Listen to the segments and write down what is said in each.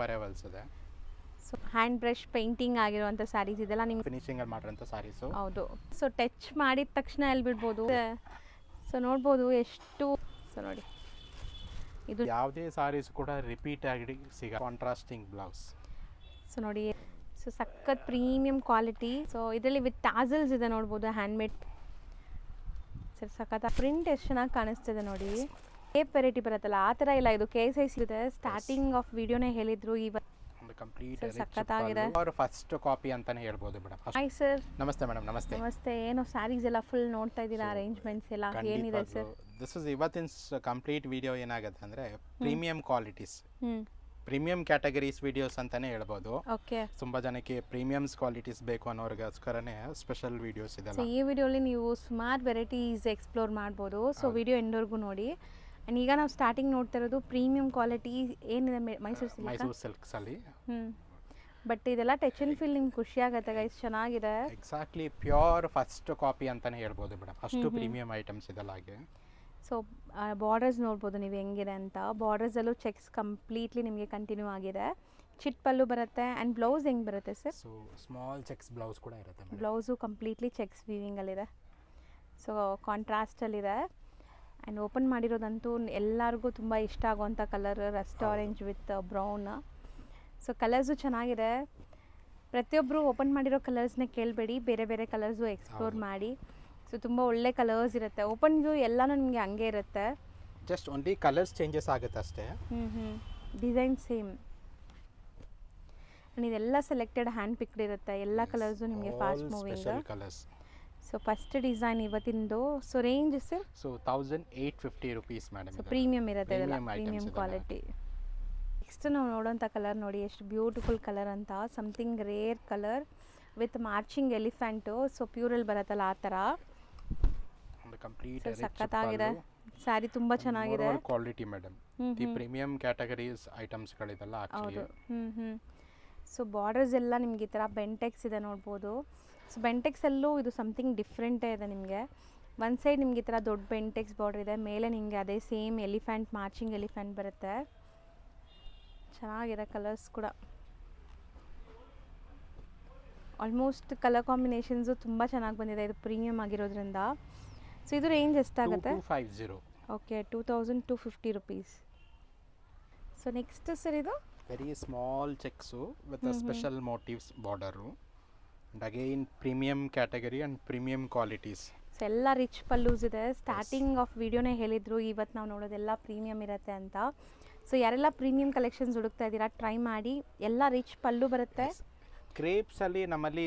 Arrivals ಇದೆ. So hand brush painting ಆಗಿರುವಂಥ ಸ್ಯಾರೀಸ್ ಇದೆಲ್ಲ ನಿಮ್ಗೆ ಫಿನಿಶಿಂಗ್ ಅಲ್ಲಿ ಮಾಡಿರೋಂಥ ಸಾರೀಸು. ಹೌದು. ಸೊ ಟಚ್ ಮಾಡಿದ ತಕ್ಷಣ ಎಲ್ಲಿ ಬಿಡ್ಬೋದು. ಸೊ ನೋಡ್ಬೋದು ಎಷ್ಟು. ಸೊ ನೋಡಿ ಇದು ಯಾವುದೇ ಸಾರೀಸ್ ಕೂಡ ರಿಪೀಟ್ ಆಗಿ ಕಾಂಟ್ರಾಸ್ಟಿಂಗ್ ಬ್ಲೌಸ್. ಸೊ ನೋಡಿ, ಸೊ ಸಖತ್ ಪ್ರೀಮಿಯಂ ಕ್ವಾಲಿಟಿ. ಸೊ ಇದರಲ್ಲಿ ವಿತ್ ಟಾಸಲ್ಸ್ ಇದೆ ನೋಡ್ಬೋದು, ಹ್ಯಾಂಡ್ಮೇಡ್. ಸರ್ ಸಖತ್ ಪ್ರಿಂಟ್ ಎಷ್ಟು ಚೆನ್ನಾಗಿ ಕಾಣಿಸ್ತಿದೆ ನೋಡಿ. ಕೇಪ್ ವೆರೈಟಿ ಬರುತ್ತಲ್ಲ ಆ ಥರ ಇಲ್ಲ, ಇದು ಕೇಸ್ ಸೈಜ್ ಇದೆ. ಸ್ಟಾರ್ಟಿಂಗ್ ಆಫ್ ವಿಡಿಯೋನೇ ಹೇಳಿದ್ರು ಇವತ್ತು ಕಂಪ್ಲೀಟ್ ಸಖತ್ತಾಗಿದೆ. ಫಸ್ಟ್ ಕಾಪಿ ಅಂತಾನೆ ಹೇಳ್ಬೋದು ಮೇಡಮ್. Hi sir. ನಮಸ್ತೆ ಮೇಡಮ್. ನಮಸ್ತೆ. ನಮಸ್ತೆ. ಏನು ಸ್ಯಾರೀಸ್ ಎಲ್ಲ ಫುಲ್ ನೋಡ್ತಾ ಇದ್ದೀರಾ, ಅರೇಂಜ್ಮೆಂಟ್ಸ್ ಎಲ್ಲ ಏನಿದೆ ಸರ್? ದಿಸ್ ಇಸ್ ಇವತ್ತಿನ ಕಂಪ್ಲೀಟ್ ವಿಡಿಯೋ ಏನಾಗುತ್ತೆ ಅಂದ್ರೆ ಪ್ರೀಮಿಯಂ ಕ್ವಾಲಿಟೀಸ್, ಹ್ಞೂ ಪ್ರೀಮಿಯಂ ಕ್ಯಾಟಗರೀಸ್ ವಿಡಿಯೋಸ್ ಅಂತಾನೆ ಹೇಳ್ಬೋದು. ಓಕೆ. ತುಂಬಾ ಜನಕ್ಕೆ ಪ್ರೀಮಿಯಮ್ಸ್ ಕ್ವಾಲಿಟೀಸ್ ಬೇಕು ಅನ್ನೋರ್ಗೋಸ್ಕರನೇ ಸ್ಪೆಷಲ್ ವಿಡಿಯೋಸ್ ಸೊ ಇದೆಲ್ಲ. ಈ ವಿಡಿಯೋಲಿ ನೀವು ಸುಮಾರು ವೆರೈಟೀಸ್ ಎಕ್ಸ್ಪ್ಲೋರ್ ಮಾಡ್ಬೋದು. ಸೊ ವಿಡಿಯೋ ಎಂಡ್ವರೆಗೂ ನೋಡಿ. ಆ್ಯಂಡ್ ಈಗ ನಾವು ಸ್ಟಾರ್ಟಿಂಗ್ ನೋಡ್ತಾ ಇರೋದು ಪ್ರೀಮಿಯಂ ಕ್ವಾಲಿಟಿ ಏನಿದೆ ಮೈಸೂರು ಸಿಲ್ಕ್. ಮೈಸೂರು ಸಿಲ್ಕ್ಸ್ ಅಲ್ಲಿ. ಬಟ್ ಇದೆಲ್ಲ ಟಚ್ ಆ್ಯಂಡ್ ಫೀಲ್ ನಿಮ್ಗೆ ಖುಷಿ ಆಗುತ್ತೆ ಗೈಸ್, ಚೆನ್ನಾಗಿದೆ. ಎಕ್ಸಾಕ್ಟ್ಲಿ ಪ್ಯೂರ್ ಫಸ್ಟ್ ಕಾಪಿ ಅಂತಾನೆ ಹೇಳ್ಬೋದು ಮೇಡಮ್, ಅಷ್ಟು ಪ್ರೀಮಿಯಂ ಐಟಮ್ಸ್ ಇದೆಲ್ಲ ಹಾಗೆ. ಸೊ ಬಾರ್ಡರ್ಸ್ ನೋಡ್ಬೋದು ನೀವು ಹೆಂಗಿದೆ ಅಂತ. ಬಾರ್ಡರ್ಸಲ್ಲೂ ಚೆಕ್ಸ್ ಕಂಪ್ಲೀಟ್ಲಿ ನಿಮಗೆ ಕಂಟಿನ್ಯೂ ಆಗಿದೆ. ಚಿಟ್ ಪಲ್ಲು ಬರುತ್ತೆ. ಆ್ಯಂಡ್ ಬ್ಲೌಸ್ ಹೆಂಗೆ ಬರುತ್ತೆ sir? So small checks blouse ಕೂಡ ಇರುತ್ತೆ. ಬ್ಲೌಸು ಕಂಪ್ಲೀಟ್ಲಿ ಚೆಕ್ಸ್ ವೀವಿಂಗಲ್ಲಿದೆ. ಸೊ ಕಾಂಟ್ರಾಸ್ಟಲ್ಲಿದೆ. ಆ್ಯಂಡ್ ಓಪನ್ ಮಾಡಿರೋದಂತೂ ಎಲ್ಲರಿಗೂ ತುಂಬ ಇಷ್ಟ ಆಗುವಂಥ colour, rust orange with brown. So colours ಚೆನ್ನಾಗಿದೆ. ಪ್ರತಿಯೊಬ್ಬರು ಓಪನ್ ಮಾಡಿರೋ ಕಲರ್ಸ್ನೇ ಕೇಳಬೇಡಿ, ಬೇರೆ ಬೇರೆ ಕಲರ್ಸು ಎಕ್ಸ್ಪ್ಲೋರ್ ಮಾಡಿ. ಸೊ ತುಂಬ ಒಳ್ಳೆ ಕಲರ್ಸ್ ಇರುತ್ತೆ. ಓಪನ್ ವ್ಯೂ ಎಲ್ಲನೂ ನಿಮಗೆ ಹಂಗೆ ಇರುತ್ತೆ. ಜಸ್ಟ್ ಓನ್ಲಿ ಕಲರ್ಸ್ ಚೇಂಜಸ್ ಆಗುತ್ತೆ ಅಷ್ಟೇ. Design same. ಆ್ಯಂಡ್ ಇದೆಲ್ಲ ಸೆಲೆಕ್ಟೆಡ್ ಹ್ಯಾಂಡ್ ಪಿಕ್ಡ್ ಇರುತ್ತೆ. ಎಲ್ಲ ಕಲರ್ಸು ನಿಮಗೆ fast moving colours. So first design ಇವತ್ತಿಂದು. So range sir? So 1850 rupees madam. So premium ಇರುತ್ತೆ, ಇದೆಲ್ಲ ಪ್ರೀಮಿಯಂ ಕ್ವಾಲಿಟಿ. ನೆಕ್ಸ್ಟ್ ನಾವು ನೋಡೋಂಥ ಕಲರ್ ನೋಡಿ, ಎಷ್ಟು ಬ್ಯೂಟಿಫುಲ್ ಕಲರ್ ಅಂತ. Something rare colour with marching elephant. So ಪ್ಯೂರಲ್ಲಿ ಬರುತ್ತಲ್ಲ ಆ ಥರ. ಕಂಪ್ಲೀಟ್ ಸಖತ್ತಾಗಿದೆ ಸ್ಯಾರಿ, ತುಂಬ ಚೆನ್ನಾಗಿದೆ. Quality madam. The premium categories ಐಟಮ್ಸ್ಗಳಿದೆಲ್ಲ ಆಕ್ಚುಲಿ. ಸೊ ಬಾರ್ಡರ್ಸ್ ಎಲ್ಲ ನಿಮ್ಗೆ ಈ ಥರ ಬೆಂಟೆಕ್ಸ್ ಇದೆ ನೋಡ್ಬೋದು. ಸೊ ಬೆಂಟೆಕ್ಸಲ್ಲೂ ಇದು ಸಮಥಿಂಗ್ ಡಿಫ್ರೆಂಟೇ ಇದೆ ನಿಮಗೆ. ಒಂದು ಸೈಡ್ ನಿಮ್ಗೆ ಈ ಥರ ದೊಡ್ಡ ಬೆಂಟೆಕ್ಸ್ ಬಾರ್ಡರ್ ಇದೆ, ಮೇಲೆ ನಿಮಗೆ ಅದೇ ಸೇಮ್ ಎಲಿಫೆಂಟ್, ಮಾರ್ಚಿಂಗ್ ಎಲಿಫೆಂಟ್ ಬರುತ್ತೆ. ಚೆನ್ನಾಗಿದೆ ಕಲರ್ಸ್ ಕೂಡ. ಆಲ್ಮೋಸ್ಟ್ ಕಲರ್ ಕಾಂಬಿನೇಷನ್ಸು ತುಂಬ ಚೆನ್ನಾಗಿ ಬಂದಿದೆ, ಇದು ಪ್ರೀಮಿಯಂ ಆಗಿರೋದ್ರಿಂದ. ಸೊ ಇದು ರೇಂಜ್ ಎಷ್ಟಾಗುತ್ತೆ? 2250. Okay, 2250 rupees. So next sir ಇದು very small checks with special motives borders. And again premium category and premium qualities. So ಎಲ್ಲ ರಿಚ್ ಪಲ್ಲೂಸ್ ಇದೆ. ಸ್ಟಾರ್ಟಿಂಗ್ ಆಫ್ ವಿಡಿಯೋನೇ ಹೇಳಿದ್ರು ಇವತ್ತು ನಾವು ನೋಡೋದೆಲ್ಲ ಪ್ರೀಮಿಯಂ ಇರುತ್ತೆ ಅಂತ. ಸೊ ಯಾರೆಲ್ಲ ಪ್ರೀಮಿಯಂ ಕಲೆಕ್ಷನ್ಸ್ ಹುಡುಕ್ತಾ ಇದ್ದೀರಾ ಟ್ರೈ ಮಾಡಿ. ಎಲ್ಲ ರಿಚ್ ಪಲ್ಲು ಬರುತ್ತೆ. ಕ್ರೇಪ್ಸಲ್ಲಿ ನಮ್ಮಲ್ಲಿ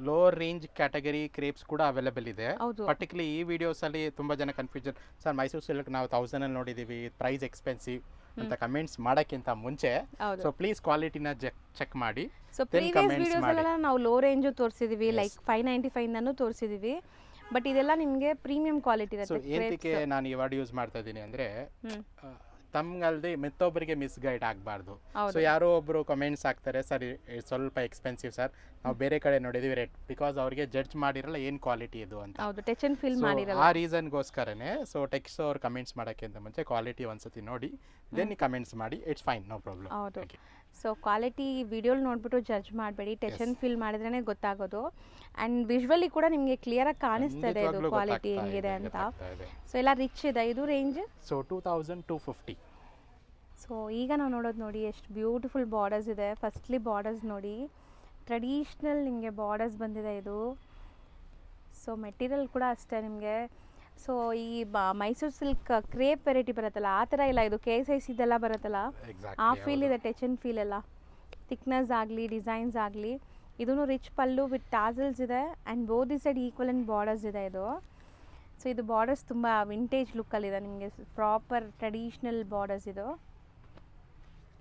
ಲೋವರ್ ರೇಂಜ್ ಕ್ಯಾಟಗರಿ ಕ್ರೇಪ್ಸ್ ಕೂಡ ಅವೈಲೇಬಲ್ ಇದೆ. ಪರ್ಟಿಕ್ಯುಲರ್ಲಿ ಈ ವಿಡಿಯೋಸಲ್ಲಿ ತುಂಬ ಜನ ಕನ್ಫ್ಯೂಷನ್, ಸರ್ ಮೈಸೂರು ಸಿಲ್ಕ್ ನಾವು 1000 ನೋಡಿದ್ದೀವಿ, ಪ್ರೈಸ್ ಎಕ್ಸ್ಪೆನ್ಸಿವ್ ಅಂತ ಕಮೆಂಟ್ಸ್ ಮಾಡೋಕ್ಕಿಂತ ಮುಂಚೆ ಸೊ ಪ್ಲೀಸ್ ಕ್ವಾಲಿಟಿನ ಚೆಕ್ ಮಾಡಿ. ಸೊ ಪ್ರೀವಿಯಸ್ ವಿಡಿಯೋಸಲ್ಲೆಲ್ಲ ನಾವು ಲೋ ರೇಂಜು ತೋರಿಸಿದ್ದೀವಿ, ಲೈಕ್ 595 ತೋರಿಸಿದ್ದೀವಿ. ಬಟ್ ಇದೆಲ್ಲ ನಿಮಗೆ ಪ್ರೀಮಿಯಂ ಕ್ವಾಲಿಟಿ ಇರುತ್ತೆ. ಸೊ ಏನಕ್ಕೆ ನಾನು ಈ ವರ್ಡ್ ಯೂಸ್ ಮಾಡ್ತಾ ಇದ್ದೀನಿ ಅಂದರೆ, ತಮ್ಗಲ್ದೆ ಮತ್ತೊಬ್ಬರಿಗೆ ಮಿಸ್ಗೈಡ್ ಆಗಬಾರ್ದು. ಸೊ ಯಾರೋ ಒಬ್ಬರು ಕಮೆಂಟ್ಸ್ ಹಾಕ್ತಾರೆ, ಸರ್ ಸ್ವಲ್ಪ ಎಕ್ಸ್ಪೆನ್ಸಿವ್ ಸರ್, ನಾವು ಬೇರೆ ಕಡೆ ನೋಡಿದೀವಿ ರೇಟ್, ಬಿಕಾಸ್ ಅವ್ರಿಗೆ ಜಡ್ಜ್ ಮಾಡಿರಲ್ಲ ಏನು ಕ್ವಾಲಿಟಿ ಇದು ಅಂತ. ಟಚ್ ಅಂಡ್ ಫೀಲ್ ಮಾಡಿರಲ್ಲ. ಆ ರೀಸನ್ಗೋಸ್ಕರನೇ ಸೊ ಟೆಕ್ಸ್ ಅವ್ರು ಕಮೆಂಟ್ಸ್ ಮಾಡೋಕ್ಕಿಂತ ಮುಂಚೆ ಕ್ವಾಲಿಟಿ ಒಂದ್ಸತಿ ನೋಡಿ ದೆನ್ ಕಮೆಂಟ್ಸ್ ಮಾಡಿ, ಇಟ್ಸ್ ಫೈನ್, ನೋ ಪ್ರಾಬ್ಲಮ್. ಹೌದು. ಸೊ ಕ್ವಾಲಿಟಿ ವಿಡಿಯೋಲಿ ನೋಡ್ಬಿಟ್ಟು ಜಡ್ಜ್ ಮಾಡಬೇಡಿ, ಟಚ್ ಅಂಡ್ ಫೀಲ್ ಮಾಡಿದ್ರೇ ಗೊತ್ತಾಗೋದು. ಆ್ಯಂಡ್ ವಿಜುವಲಿ ಕೂಡ ನಿಮಗೆ ಕ್ಲಿಯರಾಗಿ ಕಾಣಿಸ್ತದೆ ಇದು ಕ್ವಾಲಿಟಿ ಹೆಂಗಿದೆ ಅಂತ. ಸೊ ಎಲ್ಲ ರಿಚ್ ಇದೆ. ಇದು ರೇಂಜ್ ಸೊ 2250. ಸೊ ಈಗ ನಾವು ನೋಡೋದು ನೋಡಿ ಎಷ್ಟು ಬ್ಯೂಟಿಫುಲ್ ಬಾರ್ಡರ್ಸ್ ಇದೆ. ಫಸ್ಟ್ಲಿ ಬಾರ್ಡರ್ಸ್ ನೋಡಿ, ಟ್ರೆಡಿಷ್ನಲ್ ನಿಮಗೆ ಬಾರ್ಡರ್ಸ್ ಬಂದಿದೆ ಇದು. ಸೊ ಮೆಟೀರಿಯಲ್ ಕೂಡ ಅಷ್ಟೇ ನಿಮಗೆ. ಸೊ ಈ ಮೈಸೂರು ಸಿಲ್ಕ್ ಕ್ರೇಪ್ ವೆರೈಟಿ ಬರುತ್ತಲ್ಲ ಆ ಥರ ಇಲ್ಲ, ಇದು KSIC ಇದೆಲ್ಲ ಬರುತ್ತಲ್ಲ ಆ ಫೀಲ್ ಇದೆ. ಟಚ್ ಆ್ಯಂಡ್ ಫೀಲ್ ಎಲ್ಲ ಥಿಕ್ನೆಸ್ ಆಗಲಿ, ಡಿಸೈನ್ಸ್ ಆಗಲಿ. ಇದೂ ರಿಚ್ ಪಲ್ಲು ವಿತ್ ಟಾಸಲ್ಸ್ ಇದೆ. And both the side equal and borders ಇದೆ ಇದು. ಸೊ ಇದು ಬಾರ್ಡರ್ಸ್ ತುಂಬ ವಿಂಟೇಜ್ ಲುಕ್ಕಲ್ಲಿದೆ ನಿಮಗೆ, ಪ್ರಾಪರ್ ಟ್ರೆಡಿಷ್ನಲ್ ಬಾರ್ಡರ್ಸ್ ಇದು.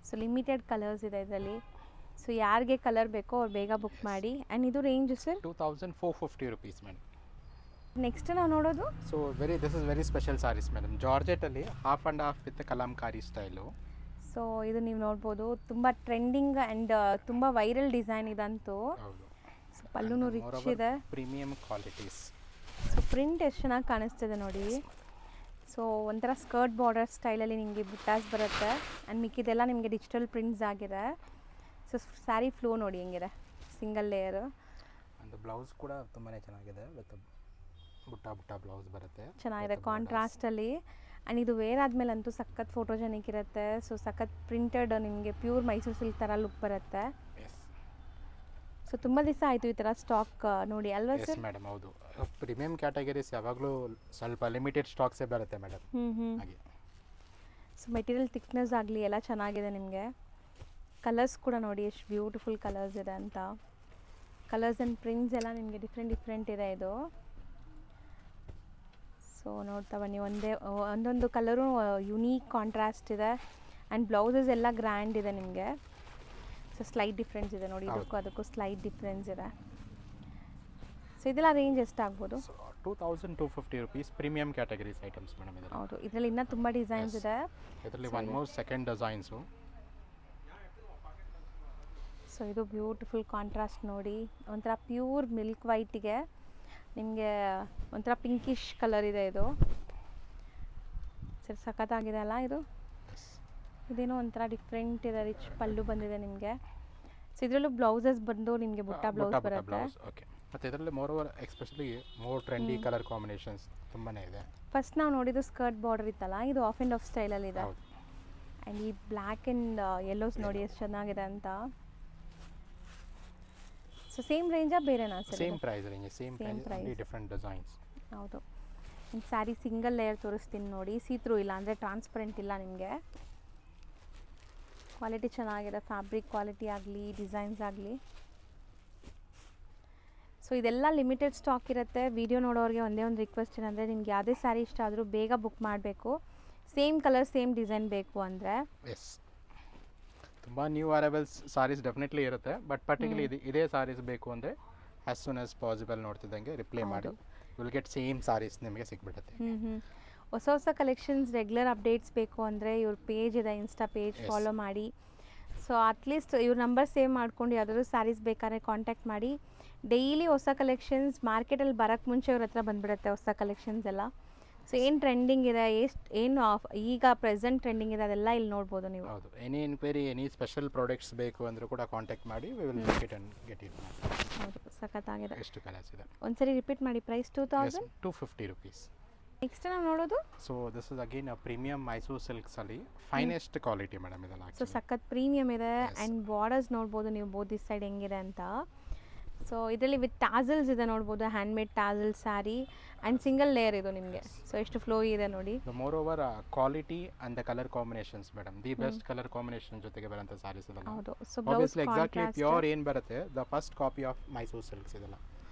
ಸೊ ಲಿಮಿಟೆಡ್ ಕಲರ್ಸ್ ಇದೆ ಇದರಲ್ಲಿ. ಸೊ ಯಾರಿಗೆ ಕಲರ್ ಬೇಕೋ ಅವ್ರು ಬೇಗ ಬುಕ್ ಮಾಡಿ. ಆ್ಯಂಡ್ ಇದು range sir 2450 rupees madam. Next ನಾವು ನೋಡೋದು so this is very special sarees madam. ಜಾರ್ಜೆಟಲ್ಲಿ half and half with kalamkari style. So ಇದು ನೀವು ನೋಡ್ಬೋದು, ತುಂಬ ಟ್ರೆಂಡಿಂಗ್ ಆ್ಯಂಡ್ ತುಂಬ ವೈರಲ್ ಡಿಸೈನ್ ಇದಂತೂ. ಸೊ ಪಲ್ಲುನು ರಿಚ್ ಇದೆ, ಪ್ರೀಮಿಯಂ ಕ್ವಾಲಿಟೀಸ್. ಸೊ ಪ್ರಿಂಟ್ ಎಷ್ಟು ಚೆನ್ನಾಗಿ ಕಾಣಿಸ್ತಿದೆ ನೋಡಿ. ಸೊ ಸೊ ಒಂಥರ ಸ್ಕರ್ಟ್ ಬಾರ್ಡರ್ ಸ್ಟೈಲಲ್ಲಿ ನಿಮಗೆ ಬುಟ್ಟಾಸ್ ಬರುತ್ತೆ ಆ್ಯಂಡ್ ಮಿಕ್ಕಿದೆಲ್ಲ ನಿಮಗೆ ಡಿಜಿಟಲ್ ಪ್ರಿಂಟ್ಸ್ ಆಗಿದೆ. ಸೊ ಸ್ಯಾರಿ ಫ್ಲೋ ನೋಡಿ ಹೆಂಗಿದೆ, ಸಿಂಗಲ್ ಲೇಯರು. ಒಂದು ಬ್ಲೌಸ್ ಕೂಡ ತುಂಬಾ ಚೆನ್ನಾಗಿದೆ, ವಿತ್ ಬುಟ್ಟ ಬ್ಲೌಸ್ ಬರುತ್ತೆ, ಚೆನ್ನಾಗಿದೆ ಕಾಂಟ್ರಾಸ್ಟಲ್ಲಿ. ಆ್ಯಂಡ್ ಇದು ವೇರ್ ಆದಮೇಲೆ ಅಂತೂ ಸಖತ್ ಫೋಟೋಜೆನಿಕ್ ಇರುತ್ತೆ. ಸೊ ಸಖತ್ ಪ್ರಿಂಟೆಡ್ ನಿಮಗೆ ಪ್ಯೂರ್ ಮೈಸೂರು ಸಿಲ್ಕ್ ಥರ ಲುಕ್ ಬರುತ್ತೆ. ಸೊ ತುಂಬ ದಿವಸ ಆಯಿತು ಈ ಥರ ಸ್ಟಾಕ್ ನೋಡಿ ಅಲ್ವಾ ಸರ್? ಮೇಡಮ್ ಹೌದು, ಪ್ರೀಮಿಯಂ ಕ್ಯಾಟಗರೀಸ್ ಯಾವಾಗಲೂ ಸ್ವಲ್ಪ ಲಿಮಿಟೆಡ್ ಸ್ಟಾಕ್ಸೇ ಬರುತ್ತೆ ಮೇಡಮ್. ಹಾಗೆ ಸೊ ಮೆಟೀರಿಯಲ್ ಥಿಕ್ನೆಸ್ ಆಗಲಿ ಎಲ್ಲ ಚೆನ್ನಾಗಿದೆ ನಿಮಗೆ. ಕಲರ್ಸ್ ಕೂಡ ನೋಡಿ ಎಷ್ಟು ಬ್ಯೂಟಿಫುಲ್ ಕಲರ್ಸ್ ಇದೆ ಅಂತ. ಕಲರ್ಸ್ ಆ್ಯಂಡ್ ಪ್ರಿಂಟ್ಸ್ ಎಲ್ಲ ನಿಮಗೆ ಡಿಫ್ರೆಂಟ್ ಇದೆ ಇದು. ಸೊ ನೋಡ್ತಾ ಬನ್ನಿ, ಒಂದೊಂದು ಕಲರು ಯುನೀಕ್ ಕಾಂಟ್ರಾಸ್ಟ್ ಇದೆ. ಆ್ಯಂಡ್ ಬ್ಲೌಸಸ್ ಎಲ್ಲ ಗ್ರ್ಯಾಂಡ್ ಇದೆ ನಿಮಗೆ. ಸೊ ಸ್ಲೈಟ್ ಡಿಫ್ರೆನ್ಸ್ ಇದೆ ನೋಡಿ, ಅದಕ್ಕೂ ಸ್ಲೈಟ್ ಡಿಫ್ರೆನ್ಸ್ ಇದೆ. ಸೊ ಇದೆಲ್ಲ ರೇಂಜ್ ಎಷ್ಟಾಗ್ಬೋದು? 2250 rupees premium categories items madam ಇದು. ಹೌದು, ಇದರಲ್ಲಿ ಇನ್ನೂ ತುಂಬ ಡಿಸೈನ್ಸ್ ಇದೆ. ಇದರಲ್ಲಿ one more second designs. So ಇದು ಬ್ಯೂಟಿಫುಲ್ ಕಾಂಟ್ರಾಸ್ಟ್ ನೋಡಿ, ಒಂಥರ ಪ್ಯೂರ್ ಮಿಲ್ಕ್ ವೈಟಿಗೆ ನಿಮಗೆ ಒಂಥರ ಪಿಂಕಿಶ್ ಕಲರ್ ಇದೆ ಇದು. ಸರಿ ಸಖತ್ತಾಗಿದೆ ಅಲ್ಲ ಇದು? ಇದೇನೋ ಒಂಥರ ಡಿಫ್ರೆಂಟ್ ಇದೆ, ರಿಚ್ ಪಲ್ಲು ಬಂದಿದೆ ನಿಮಗೆ. ಸೊ ಇದರಲ್ಲೂ ಬ್ಲೌಸಸ್ ಬಂದು ನಿಮಗೆ ಬುಟ್ಟ ಬ್ಲೌಸ್ ಬರುತ್ತೆ. ಓಕೆ, ಮತ್ತು ಇದರಲ್ಲಿ moreover especially more trendy colour combinations ತುಂಬಾ ಇದೆ. ಫಸ್ಟ್ ನಾವು ನೋಡಿದ್ದು ಸ್ಕರ್ಟ್ ಬಾರ್ಡರ್ ಇತ್ತಲ್ಲ, ಇದು ಆಫ್ ಆ್ಯಂಡ್ ಆಫ್ ಸ್ಟೈಲಲ್ಲಿದೆ. ಆ್ಯಂಡ್ ಈ ಬ್ಲ್ಯಾಕ್ ಆ್ಯಂಡ್ ಯೆಲ್ಲೋಸ್ ನೋಡಿ ಎಷ್ಟು ಚೆನ್ನಾಗಿದೆ ಅಂತ. ಸೊ ಸೇಮ್ ರೇಂಜಾ ಬೇರೆನಾ sir? Same price range, same price, different designs. ಹೌದು, ಒಂದು ಸ್ಯಾರಿ ಸಿಂಗಲ್ ಲೇಯರ್ ತೋರಿಸ್ತೀನಿ ನೋಡಿ, ಸೀತ್ರೂ ಇಲ್ಲ ಅಂದರೆ ಟ್ರಾನ್ಸ್ಪರೆಂಟ್ ಇಲ್ಲ ನಿಮಗೆ. ಕ್ವಾಲಿಟಿ ಚೆನ್ನಾಗಿದೆ, ಫ್ಯಾಬ್ರಿಕ್ ಕ್ವಾಲಿಟಿ ಆಗಲಿ ಡಿಸೈನ್ಸ್ ಆಗಲಿ. ಸೊ ಇದೆಲ್ಲ ಲಿಮಿಟೆಡ್ ಸ್ಟಾಕ್ ಇರುತ್ತೆ. ವಿಡಿಯೋ ನೋಡೋರಿಗೆ ಒಂದೇ ಒಂದು ರಿಕ್ವೆಸ್ಟ್ ಏನಂದರೆ, ನಿಮ್ಗೆ ಯಾವುದೇ ಸ್ಯಾರಿ ಇಷ್ಟ ಆದರೂ ಬೇಗ ಬುಕ್ ಮಾಡಬೇಕು. ಸೇಮ್ ಕಲರ್ ಸೇಮ್ ಡಿಸೈನ್ ಬೇಕು ಅಂದರೆ. ಎಸ್, ತುಂಬ ನ್ಯೂ ಅರೈವಲ್ಸ್ ಸಾರೀಸ್ ಡೆಫಿನೆಟ್ಲಿ ಇರುತ್ತೆ, ಬಟ್ ಪರ್ಟಿಕ್ಯುಲರ್ಲಿ ಇದೇ ಸಾರೀಸ್ ಬೇಕು ಅಂದರೆ ಆ್ಯಸ್ ಸೂನ್ ಆಸ್ ಪಾಸಿಬಲ್ ನೋಡ್ತಿದ್ದಂಗೆ ರಿಪ್ಲೈ ಮಾಡಿ, ವಿಲ್ ಗೆಟ್ ಸೇಮ್ ಸಾರೀಸ್ ನಿಮಗೆ ಸಿಕ್ಬಿಡುತ್ತೆ. ಹೊಸ ಕಲೆಕ್ಷನ್ಸ್ ರೆಗ್ಯುಲರ್ ಅಪ್ಡೇಟ್ಸ್ ಬೇಕು ಅಂದರೆ ಇವ್ರ ಪೇಜ್ ಇದೆ, ಇನ್ಸ್ಟಾ ಪೇಜ್ ಫಾಲೋ ಮಾಡಿ. ಸೊ ಅಟ್ಲೀಸ್ಟ್ ಇವ್ರ ನಂಬರ್ ಸೇವ್ ಮಾಡ್ಕೊಂಡು ಯಾವುದಾದ್ರು ಸ್ಯಾರೀಸ್ ಬೇಕಾದ್ರೆ ಕಾಂಟ್ಯಾಕ್ಟ್ ಮಾಡಿ. ಡೈಲಿ ಹೊಸ ಕಲೆಕ್ಷನ್ಸ್ ಮಾರ್ಕೆಟಲ್ಲಿ ಬರೋಕ್ಕೆ ಮುಂಚೆ ಇವ್ರ ಹತ್ರ ಬಂದುಬಿಡುತ್ತೆ ಹೊಸ ಕಲೆಕ್ಷನ್ಸ್ ಎಲ್ಲ. ಸೊ ಏನು ಟ್ರೆಂಡಿಂಗ್ ಇದೆ, ಏನು ಈಗ ಪ್ರೆಸೆಂಟ್ ಟ್ರೆಂಡಿಂಗ್ ಇದೆ ಅದೆಲ್ಲ ಇಲ್ಲಿ ನೋಡ್ಬೋದು ನೀವು. ಹೌದು, any enquiry, any special products ಬೇಕು ಅಂದರೂ ಕೂಡ ಕಾಂಟ್ಯಾಕ್ಟ್ ಮಾಡಿ, we will make it and get it. ಹೌದು, ಸಖತ್ತಾಗಿದೆ. ಎಷ್ಟು ಕಲರ್ಸ್ ಇದೆ ಒಂದ್ಸರಿ ರಿಪೀಟ್ ಮಾಡಿ ಪ್ರೈಸ್. 2250 rupees. ನೆಕ್ಸ್ಟ್ ನಾವು ನೋಡೋದು, so this is again premium Mysuru ಸಿಲ್ಕ್ಸಲ್ಲಿ ಫೈನೆಸ್ಟ್ ಕ್ವಾಲಿಟಿ ಮೇಡಮ್ ಇದೆಲ್ಲ. ಸೊ ಸಖತ್ ಪ್ರೀಮಿಯಮ್ ಇದೆ. ಆ್ಯಂಡ್ ಬಾರ್ಡರ್ಸ್ ನೋಡ್ಬೋದು ನೀವು ಬೋತ್ ದಿಸ್ ಸೈಡ್ ಹೆಂಗಿದೆ ಅಂತ. ಸೊ ಇದರಲ್ಲಿ ವಿತ್ ಟಾಸಲ್ಸ್ ಇದೆ ನೋಡ್ಬೋದು, handmade tassel saree and single layer ಇದು ನಿಮಗೆ. ಸೊ ಎಷ್ಟು ಫ್ಲೋ ಇದೆ ನೋಡಿ. Moreover quality and the colour combinations madam, the best colour combination ಜೊತೆಗೆ ಬರೋಂಥ ಸ್ಯಾರೀಸ್ ಇದೆಲ್ಲ. ಹೌದು, ಸೊ ಬ್ಲೌಸ್ ಎಕ್ಸಾಕ್ಟ್ಲಿ ಪ್ಯೂರ್ ಏನು ಬರುತ್ತೆ, the first copy of Mysuru silks ಇದೆಲ್ಲ.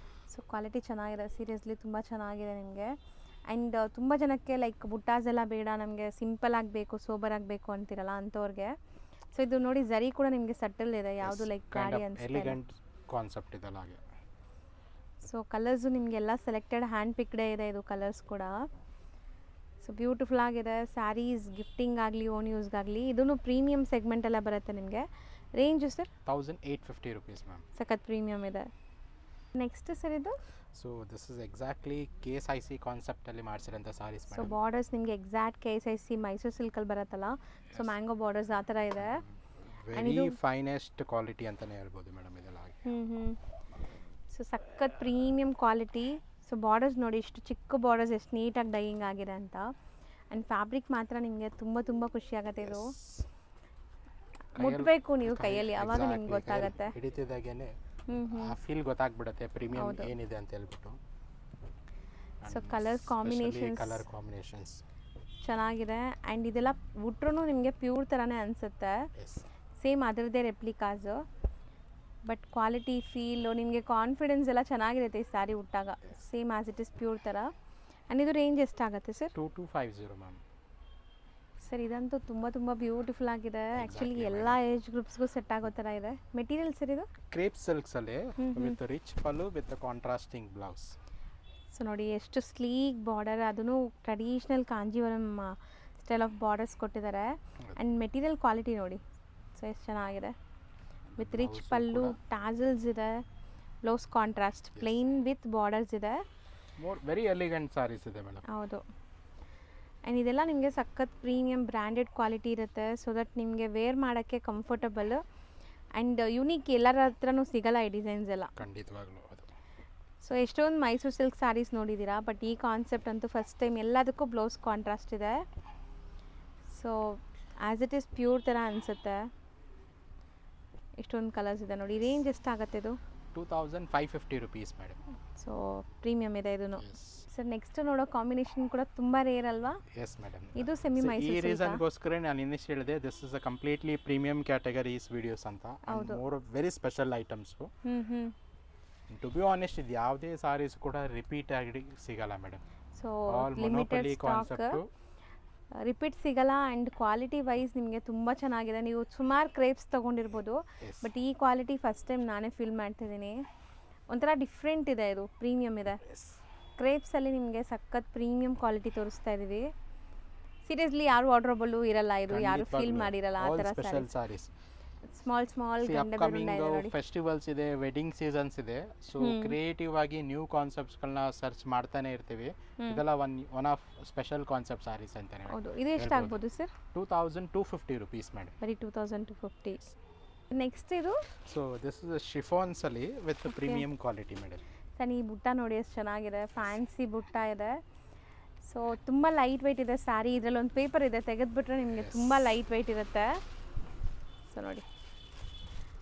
ಸೊ ಕ್ವಾಲಿಟಿ ಚೆನ್ನಾಗಿದೆ, ಸೀರಿಯಸ್ಲಿ ತುಂಬ ಚೆನ್ನಾಗಿದೆ ನಿಮಗೆ. ಆ್ಯಂಡ್ ತುಂಬ ಜನಕ್ಕೆ ಲೈಕ್ ಬುಟ್ಟಾಸ್ ಎಲ್ಲ ಬೇಡ, ನಮಗೆ ಸಿಂಪಲ್ ಆಗಬೇಕು, ಸೋಬರ್ ಆಗಬೇಕು ಅಂತಿರಲ್ಲ ಅಂಥವ್ರಿಗೆ. ಸೊ ಇದು ನೋಡಿ ಝರಿ ಕೂಡ ನಿಮಗೆ ಸಟಲ್ ಇದೆ, ಯಾವುದು ಲೈಕ್ ಗಾಡಿ ಎಲಿಗೆಂಟ್ ಕಾನ್ಸೆಪ್ಟ್ ಇದೆಲ್ಲ ಹಾಗೆ. ಸೊ ಕಲರ್ಸು ನಿಮಗೆಲ್ಲ ಸೆಲೆಕ್ಟೆಡ್ ಹ್ಯಾಂಡ್ ಪಿಕ್ಡೇ ಇದೆ ಇದು ಕಲರ್ಸ್ ಕೂಡ. ಸೊ ಬ್ಯೂಟಿಫುಲ್ ಆಗಿದೆ. ಸ್ಯಾರೀಸ್ ಗಿಫ್ಟಿಂಗ್ ಆಗಲಿ ಓನ್ ಯೂಸ್ಗಾಗಲಿ ಇದೂ ಪ್ರೀಮಿಯಮ್ ಸೆಗ್ಮೆಂಟೆಲ್ಲ ಬರುತ್ತೆ ನಿಮಗೆ. Range sir 1850 rupees ma'am. ಸಖತ್ ಪ್ರೀಮಿಯಮ್ ಇದೆ. ನೆಕ್ಸ್ಟ್ ಸರ್ ಇದು, so this is exactly KSIC ಕಾನ್ಸೆಪ್ಟಲ್ಲಿ ಮಾಡಿಸಿರೋಂಥ ಸಾರೀಸ್. ಸೊ ಬಾರ್ಡರ್ಸ್ ನಿಮಗೆ ಎಕ್ಸಾಕ್ಟ್ KSIC ಮೈಸೂರು ಸಿಲ್ಕಲ್ಲಿ ಬರುತ್ತಲ್ಲ, ಸೊ ಮ್ಯಾಂಗೋ ಬಾರ್ಡರ್ಸ್ ಆ ಥರ ಇದೆ. ವೆರಿ ಫೈನೆಸ್ಟ್ ಕ್ವಾಲಿಟಿ ಅಂತಲೇ ಹೇಳ್ಬೋದು ಮೇಡಮ್ ಇದೆಲ್ಲ. ಸೊ ಸಖತ್ ಪ್ರೀಮಿಯಮ್ ಕ್ವಾಲಿಟಿ. ಸೊ ಬಾರ್ಡರ್ಸ್ ನೋಡಿ ಎಷ್ಟು ಚಿಕ್ಕ ಬಾರ್ಡರ್ಸ್, ಎಷ್ಟು ನೀಟಾಗಿ ಡೈಯಿಂಗ್ ಆಗಿದೆ ಅಂತ. ಆ್ಯಂಡ್ ಫ್ಯಾಬ್ರಿಕ್ ಮಾತ್ರ ನಿಮಗೆ ತುಂಬ ತುಂಬ ಖುಷಿ ಆಗುತ್ತೆ. ಇದು ಮುಟ್ಬೇಕು ನೀವು ಕೈಯಲ್ಲಿ, ಆವಾಗ ನಿಮ್ಗೆ ಗೊತ್ತಾಗುತ್ತೆ. ಹಿಡಿತಿದ್ದಾಗೇನೆ ಆ ಫೀಲ್ ಗೊತ್ತಾಗ್ಬಿಡುತ್ತೆ ಪ್ರೀಮಿಯಂ ಏನಿದೆ ಅಂತ ಹೇಳ್ಬಿಟ್ಟು. ಸೊ ಕಲರ್ ಕಾಂಬಿನೇಷನ್ಸ್ ಚೆನ್ನಾಗಿದೆ. ಆ್ಯಂಡ್ ಇದೆಲ್ಲ ಉಟ್ರೂ ನಿಮಗೆ ಪ್ಯೂರ್ ಥರನೇ ಅನಿಸುತ್ತೆ, ಸೇಮ್ ಅದರದ್ದೇ ರೆಪ್ಲಿಕಾಸು. ಬಟ್ ಕ್ವಾಲಿಟಿ ಫೀಲು ನಿಮಗೆ ಕಾನ್ಫಿಡೆನ್ಸ್ ಎಲ್ಲ ಚೆನ್ನಾಗಿರುತ್ತೆ ಈ ಸ್ಯಾರಿ ಉಟ್ಟಾಗ, same as it is pure ಥರ. ಆ್ಯಂಡ್ ಇದು ರೇಂಜ್ ಎಷ್ಟಾಗುತ್ತೆ ಸರ್? 2250 ಮ್ಯಾಮ್. ಸರ್ ಇದಂತೂ ತುಂಬ ತುಂಬ ಬ್ಯೂಟಿಫುಲ್ ಆಗಿದೆ. ಆ್ಯಕ್ಚುಲಿ ಎಲ್ಲ ಏಜ್ ಗ್ರೂಪ್ಸ್ಗೂ ಸೆಟ್ ಆಗೋ ಥರ ಇದೆ. ಮೆಟೀರಿಯಲ್ ಸರ್ ಇದು ಕ್ರೇಪ್ ಸಿಲ್ಕ್ಸಲ್ಲಿ with rich pallu with contrasting blouse. So ನೋಡಿ ಎಷ್ಟು ಸ್ಲೀಕ್ ಬಾರ್ಡರ್, ಅದೂ traditional Kanjeevaram style of borders ಕೊಟ್ಟಿದ್ದಾರೆ. ಆ್ಯಂಡ್ ಮೆಟೀರಿಯಲ್ ಕ್ವಾಲಿಟಿ ನೋಡಿ, ಸೊ ಎಷ್ಟು ಚೆನ್ನಾಗಿದೆ. ವಿತ್ ರಿಚ್ ಪಲ್ಲು, ಟಾಸಲ್ಸ್ ಇದೆ, blouse contrast, plain with borders ಇದೆ. ವೆರಿ ಎಲಿಗೆಂಟ್ ಸಾರೀಸ್ ಇದೆ ಮೇಡಮ್. ಹೌದು. ಆ್ಯಂಡ್ ಇದೆಲ್ಲ ನಿಮಗೆ ಸಖತ್ ಪ್ರೀಮಿಯಮ್ ಬ್ರ್ಯಾಂಡೆಡ್ ಕ್ವಾಲಿಟಿ ಇರುತ್ತೆ, ಸೊ ದಟ್ ನಿಮಗೆ ವೇರ್ ಮಾಡೋಕ್ಕೆ ಕಂಫರ್ಟಬಲ್ ಆ್ಯಂಡ್ ಯುನೀಕ್ ಎಲ್ಲರ ಹತ್ರನೂ ಸಿಗಲ್ಲ ಈ ಡಿಸೈನ್ಸ್ ಎಲ್ಲ. ಖಂಡಿತವಾಗ್ಲೂ ಅದು. ಸೊ ಎಷ್ಟೊಂದು ಮೈಸೂರು ಸಿಲ್ಕ್ ಸ್ಯಾರೀಸ್ ನೋಡಿದ್ದೀರಾ, ಬಟ್ ಈ ಕಾನ್ಸೆಪ್ಟ್ ಅಂತೂ ಫಸ್ಟ್ ಟೈಮ್. ಎಲ್ಲದಕ್ಕೂ ಬ್ಲೌಸ್ ಕಾಂಟ್ರಾಸ್ಟ್ ಇದೆ, so as it is pure ಥರ ಅನಿಸುತ್ತೆ. ಎಷ್ಟೊಂದು ಕಲರ್ಸ್ ಇದೆ ನೋಡಿ. ರೇಂಜ್ ಎಷ್ಟಾಗುತ್ತೆ ಇದು? 2550 rupees ಮೇಡಮ್. ಸೊ ಪ್ರೀಮಿಯಮ್ ಇದೆ ಇದೂ. ಸರ್ ನೆಕ್ಸ್ಟ್ ನೋಡೋ ಕಾಂಬಿನೇಷನ್ ಕೂಡ ತುಂಬ ರೇರ್ ಅಲ್ವಾ? Yes madam. ಇದು ಸೆಮಿ ಈ ಮೈಸೂರು ಸಿಲ್ಕ್. ರೀಸನ್ಗೋಸ್ಕರ ನಾನು ಇನ್ನಿಷ್ಟು ಹೇಳಿದೆ, this is a completely premium categories videos ಅಂತ. More very special items. To be honest, ಇದು ಯಾವುದೇ ಸಾರೀಸ್ ಕೂಡ ರಿಪೀಟ್ ಆಗಿ ಸಿಗಲ್ಲ madam. So all limited monopoly stock, concept. Repeat ಸಿಗಲ್ಲ ಆ್ಯಂಡ್ ಕ್ವಾಲಿಟಿ ವೈಸ್ ನಿಮಗೆ ತುಂಬ ಚೆನ್ನಾಗಿದೆ. ನೀವು ಸುಮಾರು ಕ್ರೇಪ್ಸ್ ತೊಗೊಂಡಿರ್ಬೋದು, ಬಟ್ ಈ ಕ್ವಾಲಿಟಿ ಫಸ್ಟ್ ಟೈಮ್ ನಾನೇ ಫೀಲ್ ಮಾಡ್ತಿದ್ದೀನಿ. ಒಂಥರ ಡಿಫ್ರೆಂಟ್ ಇದೆ, ಇದು ಪ್ರೀಮಿಯಮ್ ಇದೆ. ಕ್ರೇಪ್ಸಲ್ಲಿ ನಿಮಗೆ ಸಖತ್ ಪ್ರೀಮಿಯಮ್ ಕ್ವಾಲಿಟಿ ತೋರಿಸ್ತಾ ಇದ್ದೀವಿ. ಸೀರಿಯಸ್ಲಿ ಯಾರು ಆರ್ಡ್ರಬಲ್ಲು ಇರಲ್ಲ, ಇದು ಯಾರು ಫೀಲ್ ಮಾಡಿರಲ್ಲ ಆ ಥರ special saris. Small upcoming festivals ಇದೆ, ವೆಡ್ಡಿಂಗ್ ಸೀಸನ್ಸ್ ಇದೆ, ಸೊ ಕ್ರಿಯೇಟಿವ್ ಆಗಿ ನ್ಯೂ ಕಾನ್ಸೆಪ್ಟ್ಸ್ಗಳನ್ನ ಸರ್ಚ್ ಮಾಡ್ತಾನೆ ಇರ್ತೀವಿ. ಇದೆಲ್ಲ one of special concept saris ಅಂತಾನೆ. ಹೌದು. ಇದು ಎಷ್ಟಾಗ್ಬೋದು ಸರ್? 2250 rupees madam. ಬರೀ 2250. ನೆಕ್ಸ್ಟ್ ಇದು ಸೊ ದಿಸ್ ಇಸ್ ಶಿಫಾನ್ಸ್ ಅಲ್ಲಿ with premium quality madam. Sir ಈ ಬುಟ್ಟ ನೋಡಿ ಎಷ್ಟು ಚೆನ್ನಾಗಿದೆ, ಫ್ಯಾನ್ಸಿ ಬುಟ್ಟ ಇದೆ. ಸೊ ತುಂಬ ಲೈಟ್ ವೆಯ್ಟ್ ಇದೆ ಸ್ಯಾರಿ. ಇದರಲ್ಲಿ ಒಂದು ಪೇಪರ್ ಇದೆ, ತೆಗೆದುಬಿಟ್ರೆ ನಿಮಗೆ ತುಂಬ ಲೈಟ್ ವೆಯ್ಟ್ ಇರುತ್ತೆ. ಸೊ ನೋಡಿ,